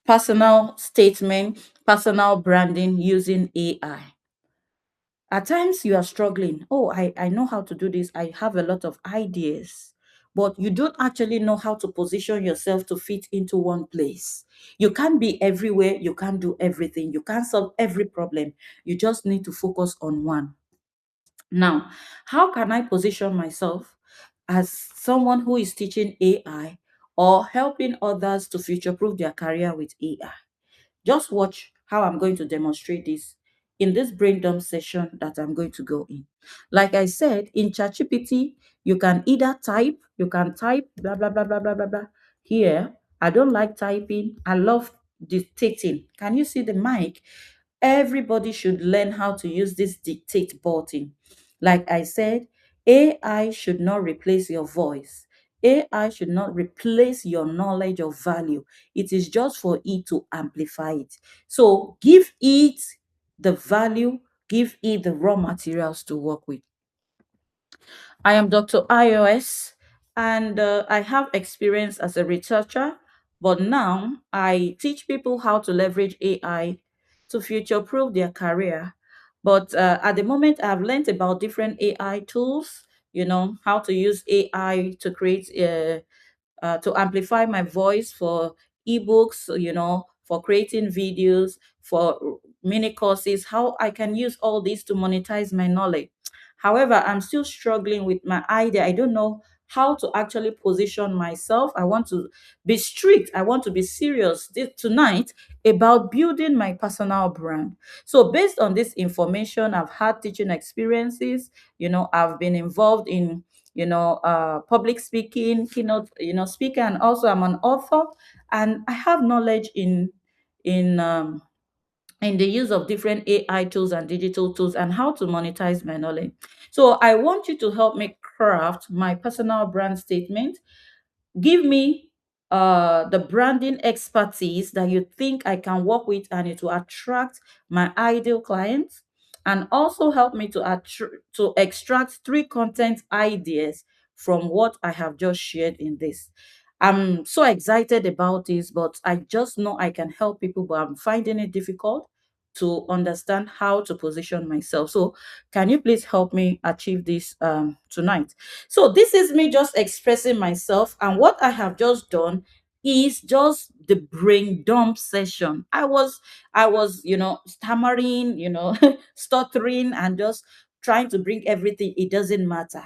personal statement, personal branding using AI. At times you are struggling. Oh, I know how to do this. I have a lot of ideas. But you don't actually know how to position yourself to fit into one place. You can't be everywhere. You can't do everything. You can't solve every problem. You just need to focus on one. Now, how can I position myself as someone who is teaching AI or helping others to future proof their career with AI? Just watch how I'm going to demonstrate this in this brain dump session that I'm going to go in. Like I said, in ChatGPT, you can either type, you can type blah, blah, blah, blah, blah, blah, blah. Here, I don't like typing. I love dictating. Can you see the mic? Everybody should learn how to use this dictate button. Like I said, AI should not replace your voice. AI should not replace your knowledge or value. It is just for it to amplify it. So give it the value, give it the raw materials to work with. I am Dr. iOS, and I have experience as a researcher, but now I teach people how to leverage AI to future proof their career. But at the moment, I've learned about different AI tools, how to use AI to create to amplify my voice for ebooks, for creating videos, for mini courses, how I can use all this to monetize my knowledge. However, I'm still struggling with my idea. I don't know how to actually position myself. I want to be strict. I want to be serious tonight about building my personal brand. So, based on this information, I've had teaching experiences. I've been involved in public speaking, keynote, speaker, and also I'm an author, and I have knowledge in um, in the use of different AI tools and digital tools and how to monetize my knowledge. So I want you to help me craft my personal brand statement. Give me the branding expertise that you think I can work with and it will attract my ideal clients, and also help me to extract three content ideas from what I have just shared in this. I'm so excited about this, but I just know I can help people, but I'm finding it difficult to understand how to position myself. So can you please help me achieve this tonight? So this is me just expressing myself, and what I have just done is just the brain dump session. I was stammering, stuttering, and just trying to bring everything. It doesn't matter.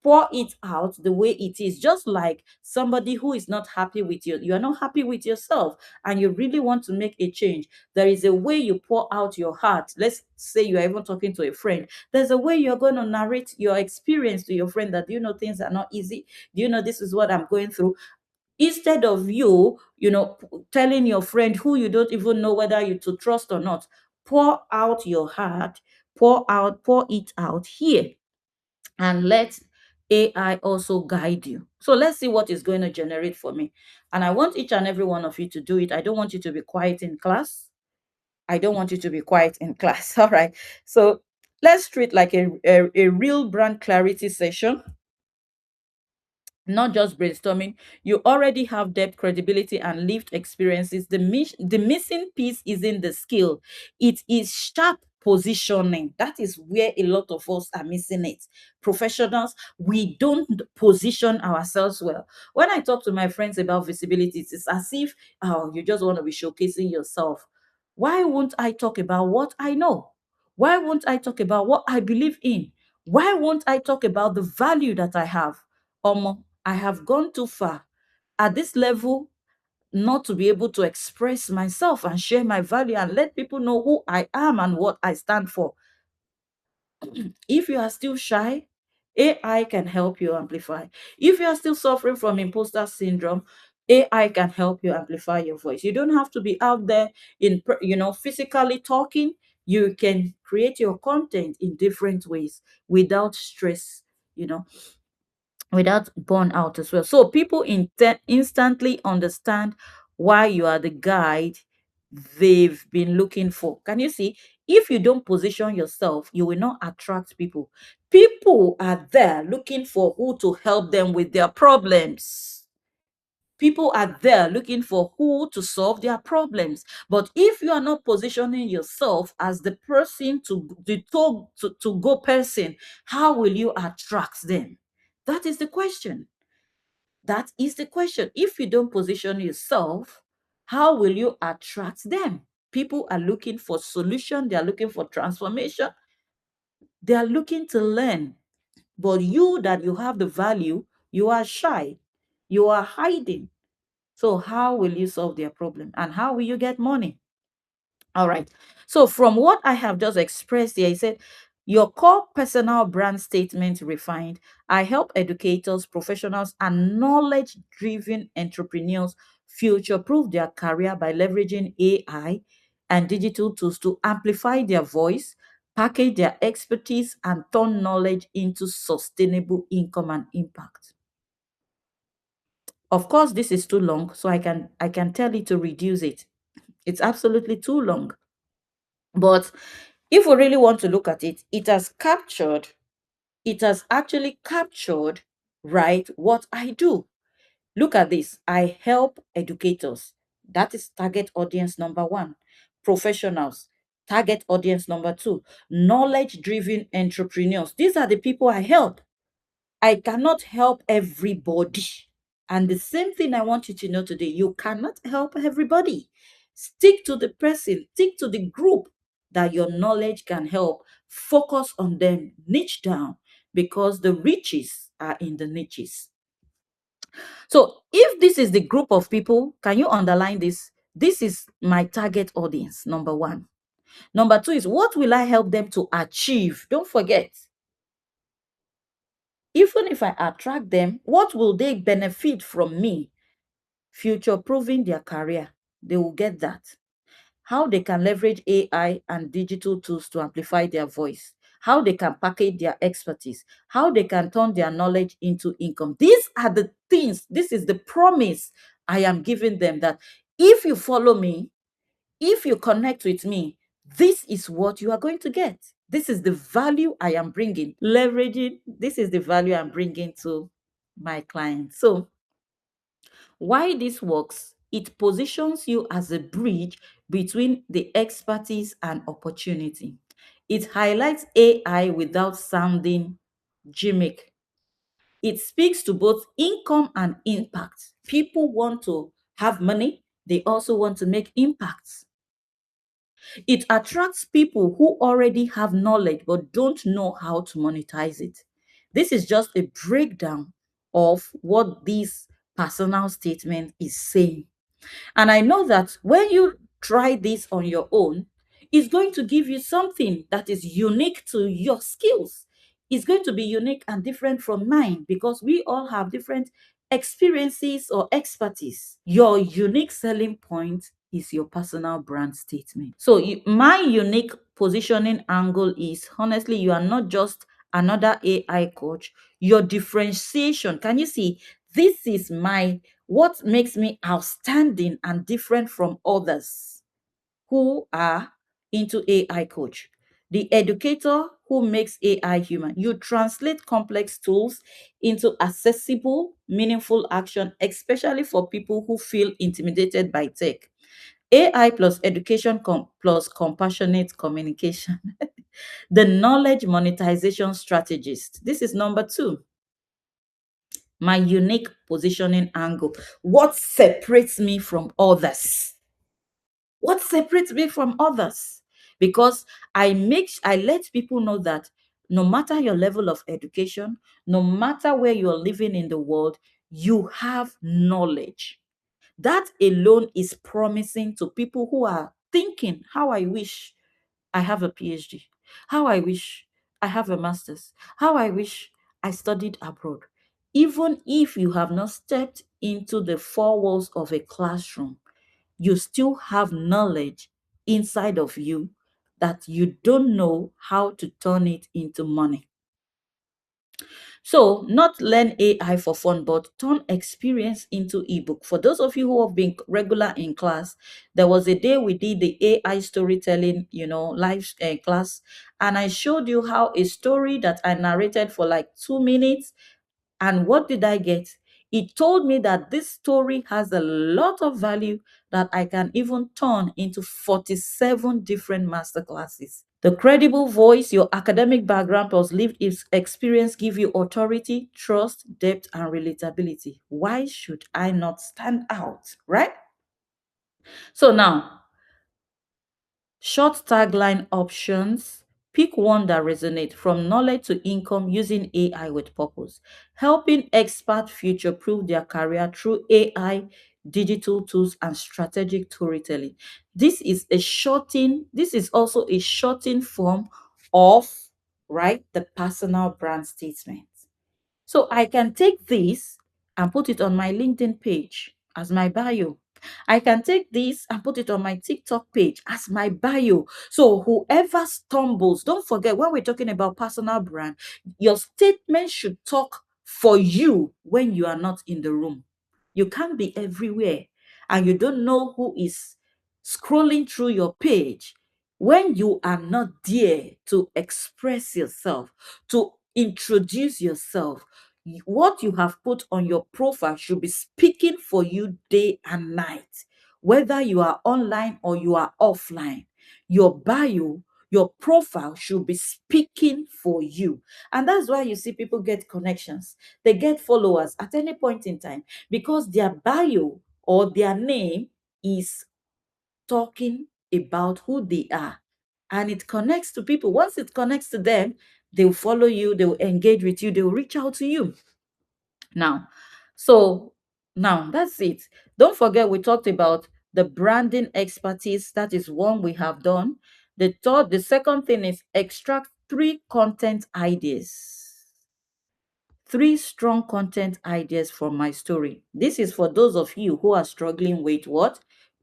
Pour it out the way it is, just like somebody who is not happy with you are not happy with yourself, and you really want to make a change. There is a way you pour out your heart. Let's say you are even talking to a friend. There's a way you're going to narrate your experience to your friend, that, things are not easy. This is what I'm going through. Instead of telling your friend who you don't even know whether you to trust or not, pour out your heart, pour it out here, and let AI also guide you. So let's see what is going to generate for me. And I want each and every one of you to do it. I don't want you to be quiet in class. I don't want you to be quiet in class. All right. So let's treat like a real brand clarity session, not just brainstorming. You already have depth, credibility, and lived experiences. The missing piece isn't the skill, it is sharp positioning. That is where a lot of us are missing it. Professionals, we don't position ourselves well. When I talk to my friends about visibility, it's as if, oh, you just want to be showcasing yourself. Why won't I talk about what I know? Why won't I talk about what I believe in? Why won't I talk about the value that I have? I have gone too far at this level not to be able to express myself and share my value and let people know who I am and what I stand for. If you are still shy, AI can help you amplify. If you are still suffering from imposter syndrome, AI can help you amplify your voice. You don't have to be out there physically talking. You can create your content in different ways without stress, you know without burnout as well. So people instantly understand why you are the guide they've been looking for. Can you see? If you don't position yourself, you will not attract people. People are there looking for who to help them with their problems. People are there looking for who to solve their problems. But if you are not positioning yourself as the person to go person, how will you attract them? That is the question. That is the question. If you don't position yourself, how will you attract them? People are looking for solution, they are looking for transformation, they are looking to learn. But you that you have the value, you are shy, you are hiding. So how will you solve their problem and how will you get money? All right. So from what I have just expressed here, I said, your core personal brand statement refined. I help educators, professionals, and knowledge-driven entrepreneurs future-proof their career by leveraging AI and digital tools to amplify their voice, package their expertise, and turn knowledge into sustainable income and impact. Of course, this is too long, so I can tell it to reduce it. It's absolutely too long. But if we really want to look at it, it has actually captured, right, what I do. Look at this. I help educators. That is target audience number one. Professionals, target audience number two. Knowledge driven entrepreneurs. These are the people I help. I cannot help everybody. And the same thing I want you to know today, you cannot help everybody. Stick to the person, stick to the group that your knowledge can help. Focus on them, niche down, because the riches are in the niches. So if this is the group of people, can you underline this? This is my target audience, number one. Number two is, what will I help them to achieve? Don't forget, even if I attract them, what will they benefit from me? Future proving their career. They will get that. How they can leverage AI and digital tools to amplify their voice. How they can package their expertise. How they can turn their knowledge into income. These are the things, this is the promise I am giving them, that if you follow me, if you connect with me, this is what you are going to get. This is the value I am bringing. Leveraging, this is the value I'm bringing to my clients. So, why this works? It positions you as a bridge between the expertise and opportunity. It highlights AI without sounding gimmick. It speaks to both income and impact. People want to have money, they also want to make impacts. It attracts people who already have knowledge but don't know how to monetize it. This is just a breakdown of what this personal statement is saying. And I know that when you try this on your own, it's going to give you something that is unique to your skills. It's going to be unique and different from mine because we all have different experiences or expertise. Your unique selling point is your personal brand statement. So, my unique positioning angle is, honestly, you are not just another AI coach. Your differentiation, can you see? This is what makes me outstanding and different from others who are into AI coach. The educator who makes AI human. You translate complex tools into accessible, meaningful action, especially for people who feel intimidated by tech. AI plus education plus compassionate communication. The knowledge monetization strategist. This is number two. My unique positioning angle. What separates me from others? What separates me from others? Because I let people know that no matter your level of education, no matter where you're living in the world, you have knowledge. That alone is promising to people who are thinking, how I wish I have a PhD. How I wish I have a master's. How I wish I studied abroad. Even if you have not stepped into the four walls of a classroom, you still have knowledge inside of you that you don't know how to turn it into money. So, not learn AI for fun, but turn experience into ebook. For those of you who have been regular in class, there was a day we did the AI storytelling, live class, and I showed you how a story that I narrated for like 2 minutes, and what did I get? It told me that this story has a lot of value that I can even turn into 47 different masterclasses. The credible voice, your academic background plus lived experience give you authority, trust, depth, and relatability. Why should I not stand out, right? So now, short tagline options. Pick one that resonates from knowledge to income using AI with purpose. Helping experts future proof their career through AI, digital tools, and strategic storytelling. This is also a shortened form of, right, the personal brand statement. So I can take this and put it on my LinkedIn page as my bio. I can take this and put it on my TikTok page as my bio. So whoever stumbles, don't forget when we're talking about personal brand, your statement should talk for you when you are not in the room. You can't be everywhere and you don't know who is scrolling through your page when you are not there to express yourself, to introduce yourself. What you have put on your profile should be speaking for you day and night, whether you are online or you are offline. Your bio, your profile should be speaking for you. And that's why you see people get connections, they get followers at any point in time because their bio or their name is talking about who they are, and it connects to people. Once it connects to them, they'll follow you, they'll engage with you, they'll reach out to you. Now, so now that's it. Don't forget, we talked about the branding expertise. That is one we have done. The second thing is extract three content ideas, three strong content ideas from my story. This is for those of you who are struggling with what?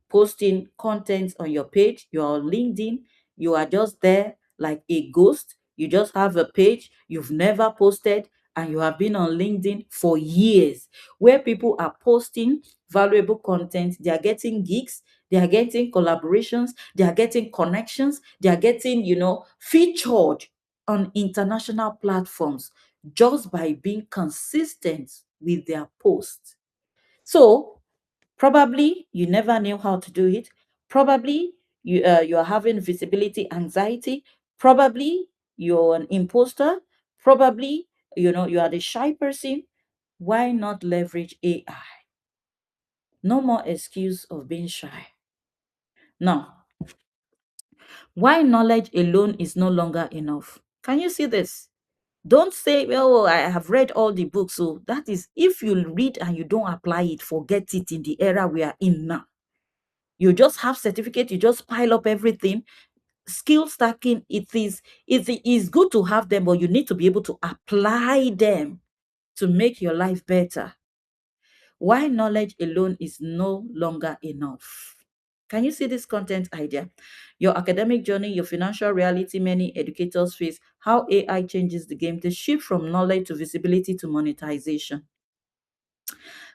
Posting content on your page. You're on LinkedIn. You are just there like a ghost. You just have a page. You've never posted and you have been on LinkedIn for years, where people are posting valuable content. They are getting gigs. They are getting collaborations. They are getting connections. They are getting, featured on international platforms just by being consistent with their posts. So probably you never knew how to do it. Probably you are having visibility anxiety. Probably you're an imposter. Probably you are the shy person. Why not leverage AI? No more excuse of being shy. Now, why knowledge alone is no longer enough? Can you see this? Don't say, well, I have read all the books. So that is, if you read and you don't apply it, forget it in the era we are in now. You just have certificate, you just pile up everything. Skill stacking, it is good to have them, but you need to be able to apply them to make your life better. Why knowledge alone is no longer enough? Can you see this content idea? Your academic journey, your financial reality, many educators face, how AI changes the game, the shift from knowledge to visibility to monetization.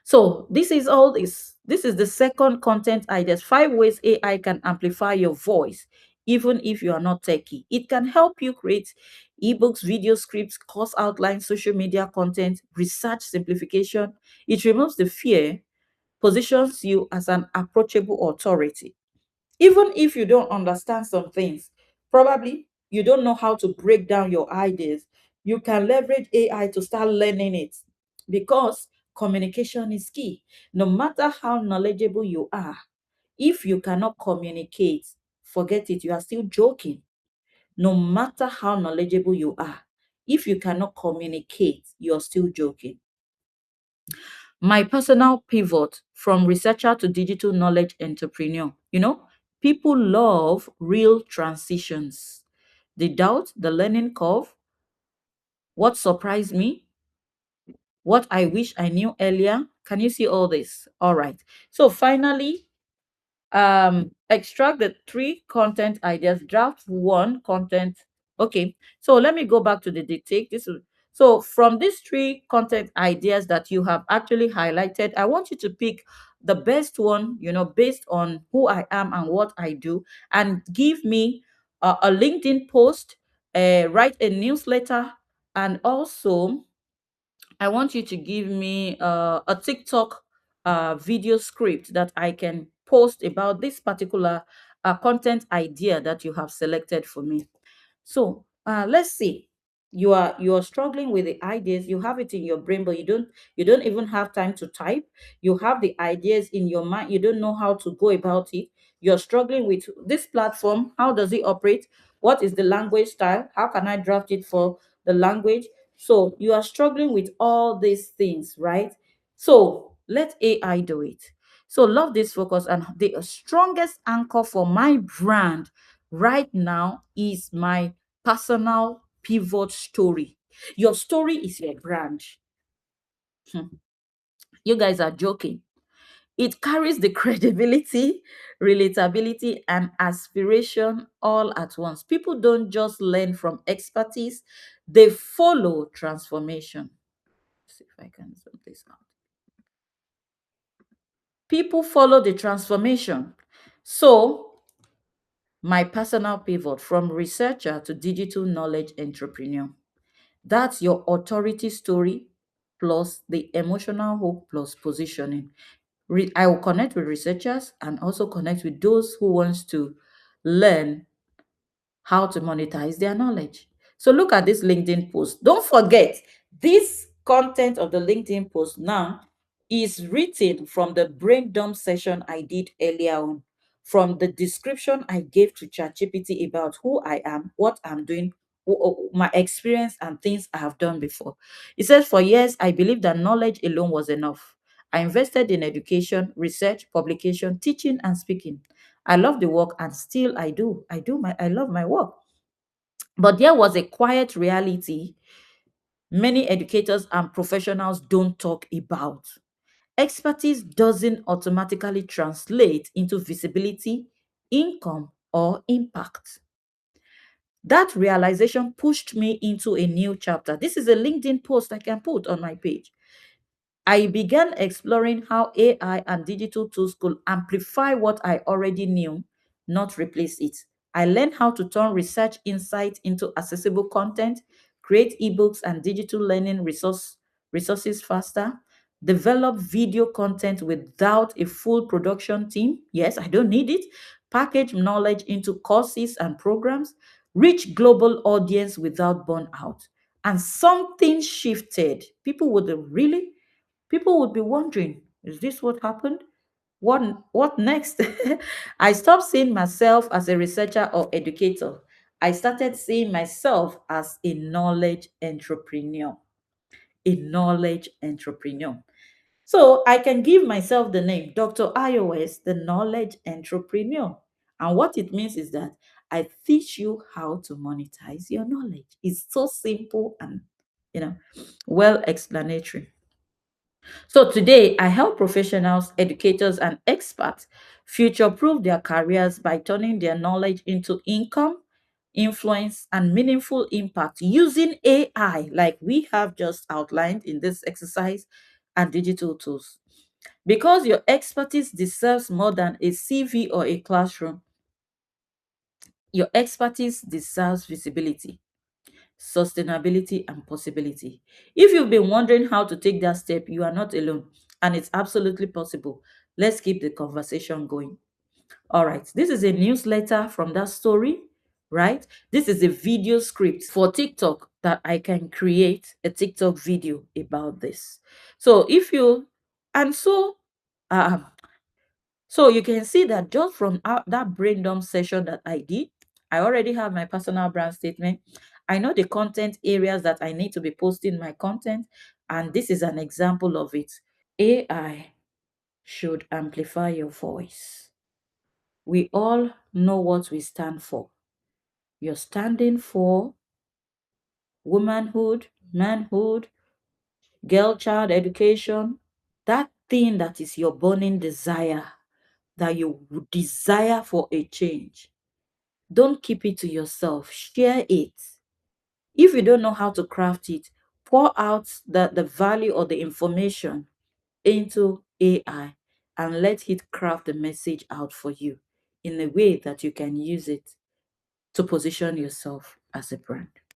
So this is all this. This is the second content idea. 5 ways AI can amplify your voice, even if you are not techie. It can help you create ebooks, video scripts, course outlines, social media content, research simplification. It removes the fear, positions you as an approachable authority. Even if you don't understand some things, probably you don't know how to break down your ideas, you can leverage AI to start learning it, because communication is key. No matter how knowledgeable you are, if you cannot communicate, forget it, you are still joking. No matter how knowledgeable you are, if you cannot communicate, you're still joking. My personal pivot from researcher to digital knowledge entrepreneur. People love real transitions. The doubt, the learning curve, what surprised me, what I wish I knew earlier. Can you see all this? All right. So finally, extract the three content ideas, draft one content. Okay, so let me go back to the dictate. So from these three content ideas that you have actually highlighted, I want you to pick the best one, based on who I am and what I do, and give me a LinkedIn post, write a newsletter, and also I want you to give me a TikTok video script that I can post about this particular content idea that you have selected for me. So let's see. You are struggling with the ideas. You have it in your brain, but you don't even have time to type. You have the ideas in your mind. You don't know how to go about it. You're struggling with this platform. How does it operate? What is the language style? How can I draft it for the language? So you are struggling with all these things, right? So let AI do it. So love this focus, and the strongest anchor for my brand right now is my personal pivot story. Your story is your brand. Hmm. You guys are joking. It carries the credibility, relatability, and aspiration all at once. People don't just learn from expertise, they follow transformation. Let's see if I can zoom this out. People follow the transformation. So, my personal pivot from researcher to digital knowledge entrepreneur. That's your authority story plus the emotional hook plus positioning. I will connect with researchers and also connect with those who wants to learn how to monetize their knowledge. So look at this LinkedIn post. Don't forget, this content of the LinkedIn post now is written from the brain dump session I did earlier on, from the description I gave to ChatGPT about who I am, what I'm doing, my experience, and things I have done before. It says, for years, I believed that knowledge alone was enough. I invested in education, research, publication, teaching, and speaking. I love the work, and still I do. I love my work. But there was a quiet reality many educators and professionals don't talk about. Expertise doesn't automatically translate into visibility, income, or impact. That realization pushed me into a new chapter. This is a LinkedIn post I can put on my page. I began exploring how AI and digital tools could amplify what I already knew, not replace it. I learned how to turn research insight into accessible content, create ebooks and digital learning resources faster, develop video content without a full production team. Yes, I don't need it. Package knowledge into courses and programs, reach global audience without burnout. And something shifted. People would be wondering, is this what happened? What next? I stopped seeing myself as a researcher or educator. I started seeing myself as a knowledge entrepreneur. A knowledge entrepreneur. So I can give myself the name Dr. iOS, the knowledge entrepreneur. And what it means is that I teach you how to monetize your knowledge. It's so simple and, you know, well explanatory. So today, I help professionals, educators, and experts future proof their careers by turning their knowledge into income, influence, and meaningful impact using AI, like we have just outlined in this exercise, and digital tools. Because your expertise deserves more than a CV or a classroom, your expertise deserves visibility, sustainability, and possibility. If you've been wondering how to take that step, you are not alone, and it's absolutely possible. Let's keep the conversation going. All right, this is a newsletter from that story, right? This is a video script for TikTok that I can create a TikTok video about this. So if you, and um, so you can see that just from that brain dump session that I did, I already have my personal brand statement. I know the content areas that I need to be posting my content, and this is an example of it. AI should amplify your voice. We all know what we stand for. You're standing for womanhood, manhood, girl child education, that thing that is your burning desire, that you would desire for a change. Don't keep it to yourself. Share it. If you don't know how to craft it, pour out the value or the information into AI and let it craft the message out for you in a way that you can use it to position yourself as a brand.